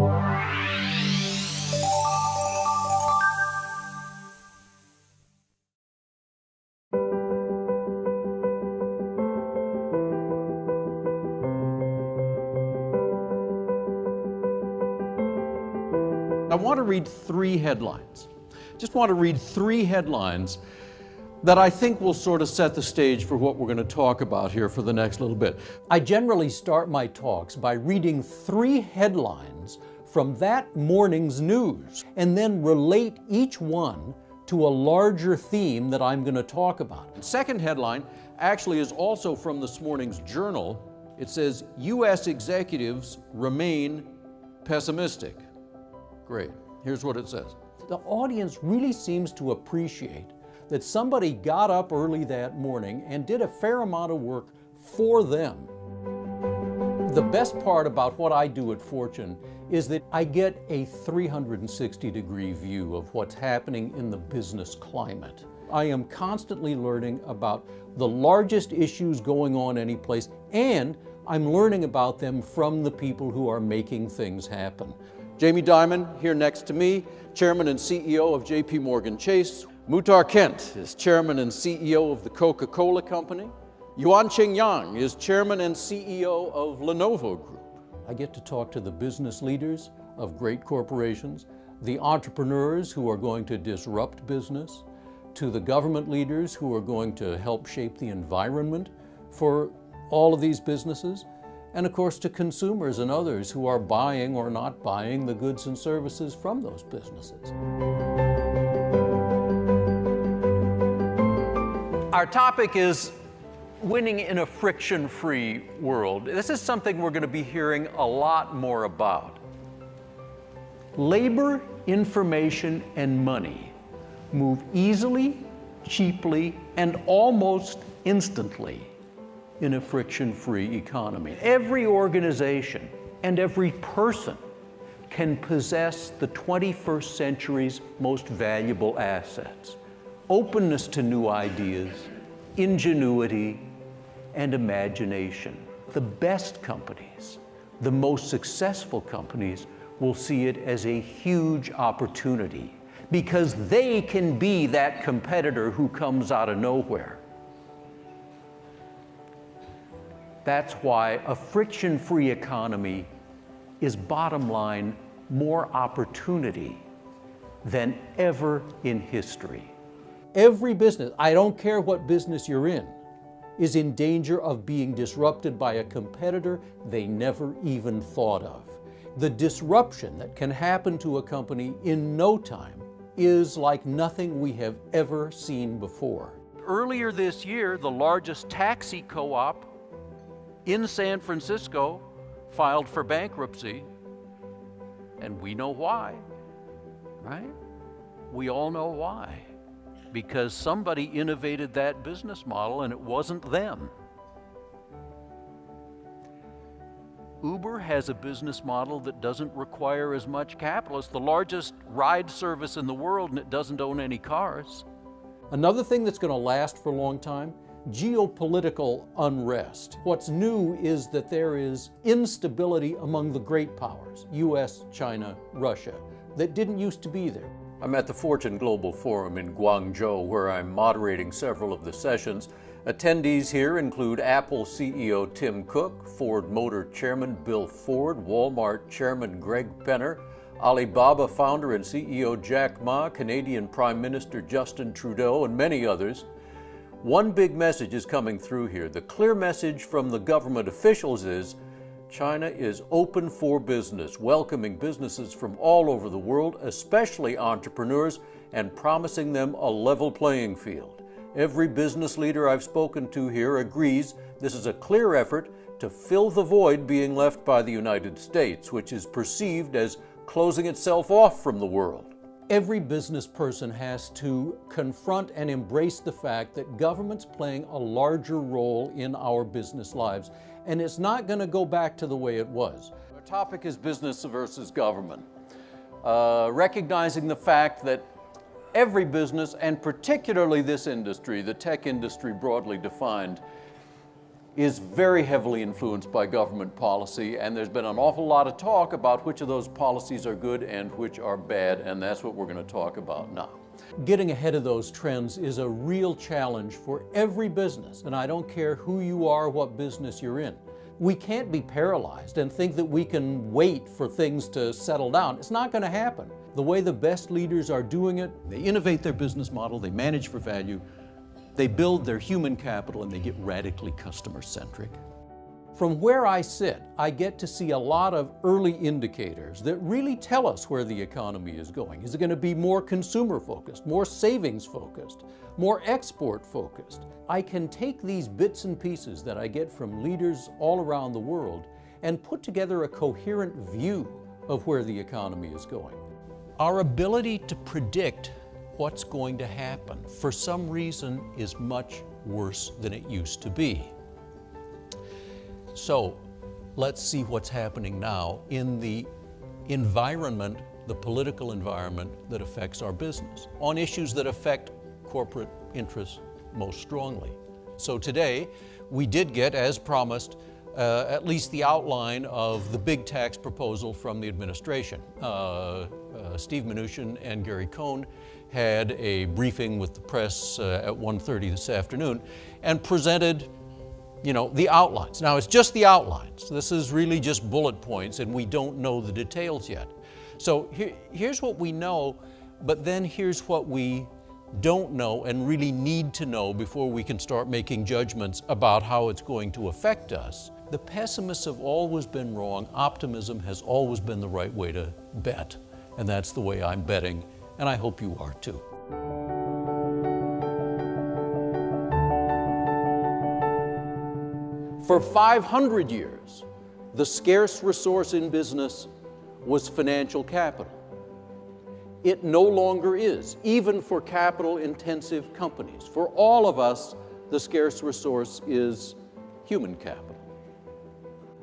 I want to read three headlines. Just want to read three headlines that I think will sort of set the stage for what we're going to talk about here for the next little bit. I generally start my talks by reading three headlines from that morning's news and then relate each one to a larger theme that I'm going to talk about. The second headline actually is also from this morning's Journal. It says, U.S. executives remain pessimistic. Great. Here's what it says. The audience really seems to appreciate that somebody got up early that morning and did a fair amount of work for them. The best part about what I do at Fortune is that I get a 360-degree view of what's happening in the business climate. I am constantly learning about the largest issues going on any place, and I'm learning about them from the people who are making things happen. Jamie Dimon, here next to me, Chairman and CEO of J.P. Morgan Chase. Muhtar Kent is Chairman and CEO of the Coca-Cola Company. Yuanqing Yang is Chairman and CEO of Lenovo Group. I get to talk to the business leaders of great corporations, the entrepreneurs who are going to disrupt business, to the government leaders who are going to help shape the environment for all of these businesses, and of course to consumers and others who are buying or not buying the goods and services from those businesses. Our topic is winning in a friction-free world. This is something we're going to be hearing a lot more about. Labor, information, and money move easily, cheaply, and almost instantly in a friction-free economy. Every organization and every person can possess the 21st century's most valuable assets: openness to new ideas, ingenuity, and imagination. The best companies, the most successful companies, will see it as a huge opportunity because they can be that competitor who comes out of nowhere. That's why a friction-free economy is, bottom line, more opportunity than ever in history. Every business, I don't care what business you're in, is in danger of being disrupted by a competitor they never even thought of. The disruption that can happen to a company in no time is like nothing we have ever seen before. Earlier this year, the largest taxi co-op in San Francisco filed for bankruptcy, and we know why, right? We all know why. Because somebody innovated that business model and it wasn't them. Uber has a business model that doesn't require as much capital. It's the largest ride service in the world and it doesn't own any cars. Another thing that's going to last for a long time: geopolitical unrest. What's new is that there is instability among the great powers, US, China, Russia, that didn't used to be there. I'm at the Fortune Global Forum in Guangzhou, where I'm moderating several of the sessions. Attendees here include Apple CEO Tim Cook, Ford Motor Chairman Bill Ford, Walmart Chairman Greg Penner, Alibaba founder and CEO Jack Ma, Canadian Prime Minister Justin Trudeau, and many others. One big message is coming through here. The clear message from the government officials is China is open for business, welcoming businesses from all over the world, especially entrepreneurs, and promising them a level playing field. Every business leader I've spoken to here agrees this is a clear effort to fill the void being left by the United States, which is perceived as closing itself off from the world. Every business person has to confront and embrace the fact that government's playing a larger role in our business lives, and it's not going to go back to the way it was. Our topic is business versus government. Recognizing the fact that every business, and particularly this industry, the tech industry broadly defined, is very heavily influenced by government policy, and there's been an awful lot of talk about which of those policies are good and which are bad, and that's what we're going to talk about now. Getting ahead of those trends is a real challenge for every business, and I don't care who you are, what business you're in. We can't be paralyzed and think that we can wait for things to settle down. It's not going to happen. The way the best leaders are doing it, they innovate their business model, they manage for value, they build their human capital, and they get radically customer-centric. From where I sit, I get to see a lot of early indicators that really tell us where the economy is going. Is it going to be more consumer-focused, more savings-focused, more export-focused? I can take these bits and pieces that I get from leaders all around the world and put together a coherent view of where the economy is going. Our ability to predict what's going to happen, for some reason, is much worse than it used to be. So let's see what's happening now in the environment, the political environment that affects our business, on issues that affect corporate interests most strongly. So today, we did get, as promised, at least the outline of the big tax proposal from the administration. Steve Mnuchin and Gary Cohn had a briefing with the press at 1:30 this afternoon and presented, the outlines. Now, it's just the outlines. This is really just bullet points, and we don't know the details yet. So here's what we know, but then here's what we don't know and really need to know before we can start making judgments about how it's going to affect us. The pessimists have always been wrong. Optimism has always been the right way to bet, and that's the way I'm betting, and I hope you are too. For 500 years, the scarce resource in business was financial capital. It no longer is, even for capital-intensive companies. For all of us, the scarce resource is human capital.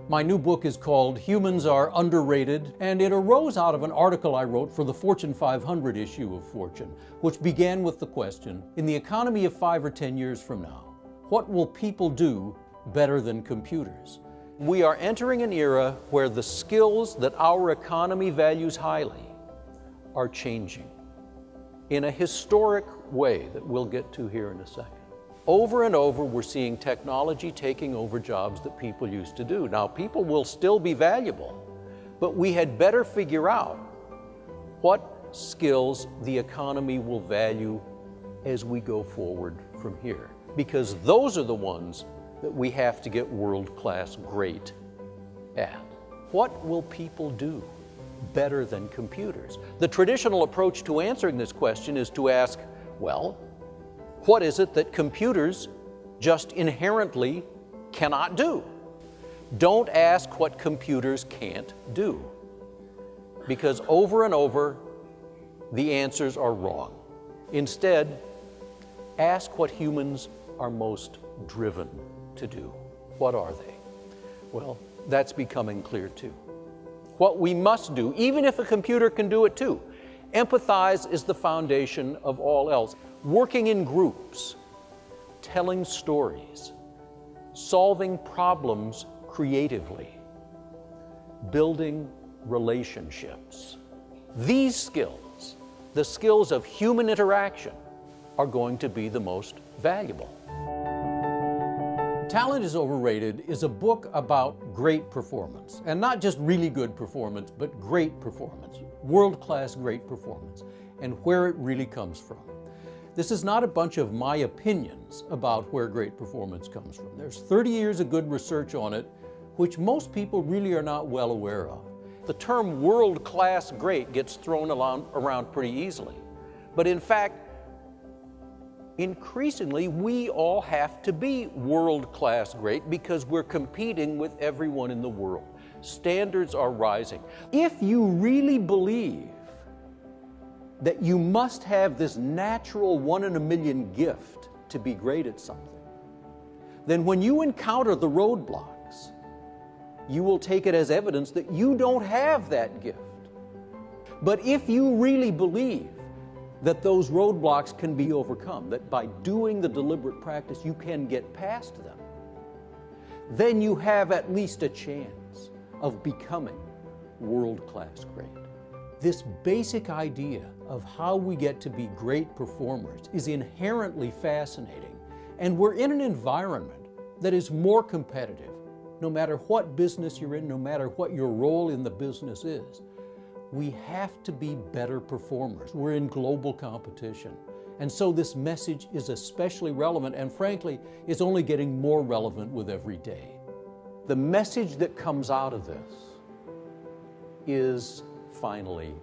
My new book is called Humans Are Underrated, and it arose out of an article I wrote for the Fortune 500 issue of Fortune, which began with the question, in the economy of 5 or 10 years from now, what will people do better than computers? We are entering an era where the skills that our economy values highly are changing in a historic way that we'll get to here in a second. Over and over, we're seeing technology taking over jobs that people used to do. Now, people will still be valuable, but we had better figure out what skills the economy will value as we go forward from here, because those are the ones that we have to get world-class great at. What will people do better than computers? The traditional approach to answering this question is to ask, well, what is it that computers just inherently cannot do? Don't ask what computers can't do, because over and over, the answers are wrong. Instead, ask what humans are most driven to do. What are they? Well, that's becoming clear too. What we must do, even if a computer can do it too, empathize is the foundation of all else. Working in groups, telling stories, solving problems creatively, building relationships. These skills, the skills of human interaction, are going to be the most valuable. Talent is Overrated is a book about great performance, and not just really good performance, but great performance, world-class great performance, and where it really comes from. This is not a bunch of my opinions about where great performance comes from. There's 30 years of good research on it, which most people really are not well aware of. The term world-class great gets thrown around pretty easily, but in fact, increasingly, we all have to be world-class great because we're competing with everyone in the world. Standards are rising. If you really believe that you must have this natural 1 in a million gift to be great at something, then when you encounter the roadblocks, you will take it as evidence that you don't have that gift. But if you really believe that those roadblocks can be overcome, that by doing the deliberate practice you can get past them, then you have at least a chance of becoming world-class great. This basic idea of how we get to be great performers is inherently fascinating, and we're in an environment that is more competitive. No matter what business you're in, no matter what your role in the business is, we have to be better performers. We're in global competition. And so this message is especially relevant, and frankly, it's only getting more relevant with every day. The message that comes out of this is finally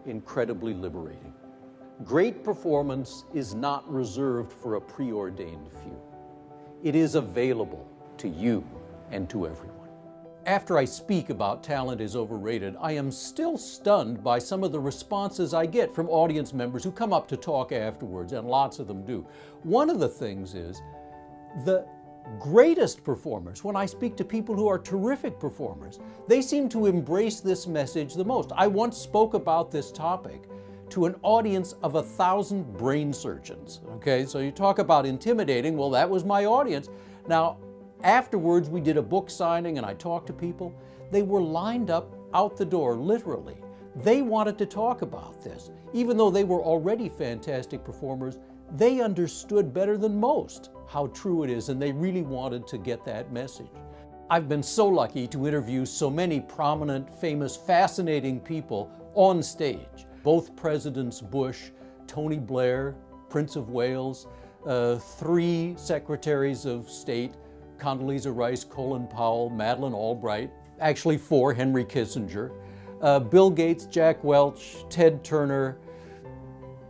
incredibly liberating. Great performance is not reserved for a preordained few. It is available to you and to everyone. After I speak about talent is overrated, I am still stunned by some of the responses I get from audience members who come up to talk afterwards, and lots of them do. One of the things is the greatest performers, when I speak to people who are terrific performers, they seem to embrace this message the most. I once spoke about this topic to an audience of 1,000 brain surgeons. Okay, so you talk about intimidating, well, that was my audience. Now, afterwards, we did a book signing and I talked to people. They were lined up out the door, literally. They wanted to talk about this. Even though they were already fantastic performers, they understood better than most how true it is, and they really wanted to get that message. I've been so lucky to interview so many prominent, famous, fascinating people on stage. Both Presidents Bush, Tony Blair, Prince of Wales, 3 Secretaries of State, Condoleezza Rice, Colin Powell, Madeleine Albright, actually 4, Henry Kissinger, Bill Gates, Jack Welch, Ted Turner,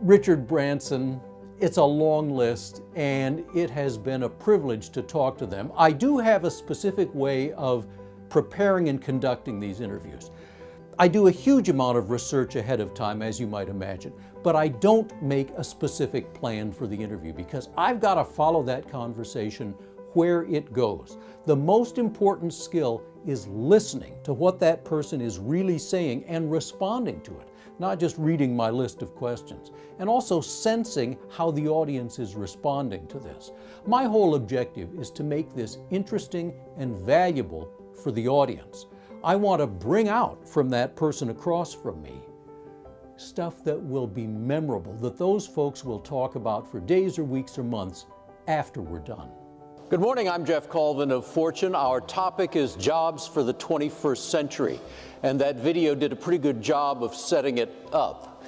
Richard Branson. It's a long list, and it has been a privilege to talk to them. I do have a specific way of preparing and conducting these interviews. I do a huge amount of research ahead of time, as you might imagine, but I don't make a specific plan for the interview because I've got to follow that conversation where it goes. The most important skill is listening to what that person is really saying and responding to it, not just reading my list of questions, and also sensing how the audience is responding to this. My whole objective is to make this interesting and valuable for the audience. I want to bring out from that person across from me stuff that will be memorable, that those folks will talk about for days or weeks or months after we're done. Good morning, I'm Geoff Colvin of Fortune. Our topic is jobs for the 21st century, and that video did a pretty good job of setting it up.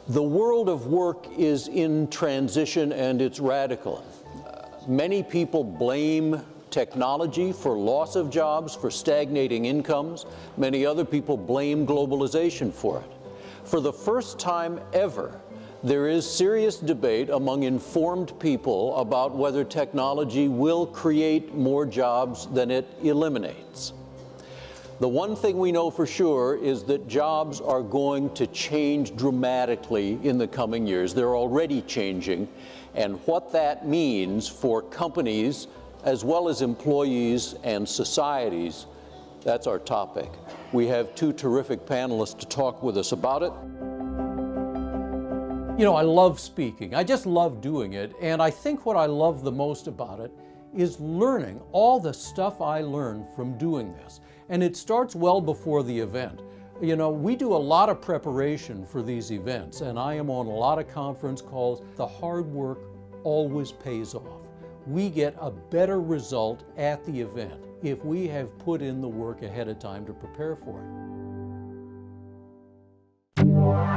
The world of work is in transition and it's radical. Many people blame technology for loss of jobs, for stagnating incomes. Many other people blame globalization for it. For the first time ever, there is serious debate among informed people about whether technology will create more jobs than it eliminates. The one thing we know for sure is that jobs are going to change dramatically in the coming years. They're already changing, and what that means for companies as well as employees and societies, that's our topic. We have 2 terrific panelists to talk with us about it. You know, I love speaking. I just love doing it, and I think what I love the most about it is learning all the stuff I learned from doing this. And it starts well before the event. You know, we do a lot of preparation for these events, and I am on a lot of conference calls. The hard work always pays off. We get a better result at the event if we have put in the work ahead of time to prepare for it.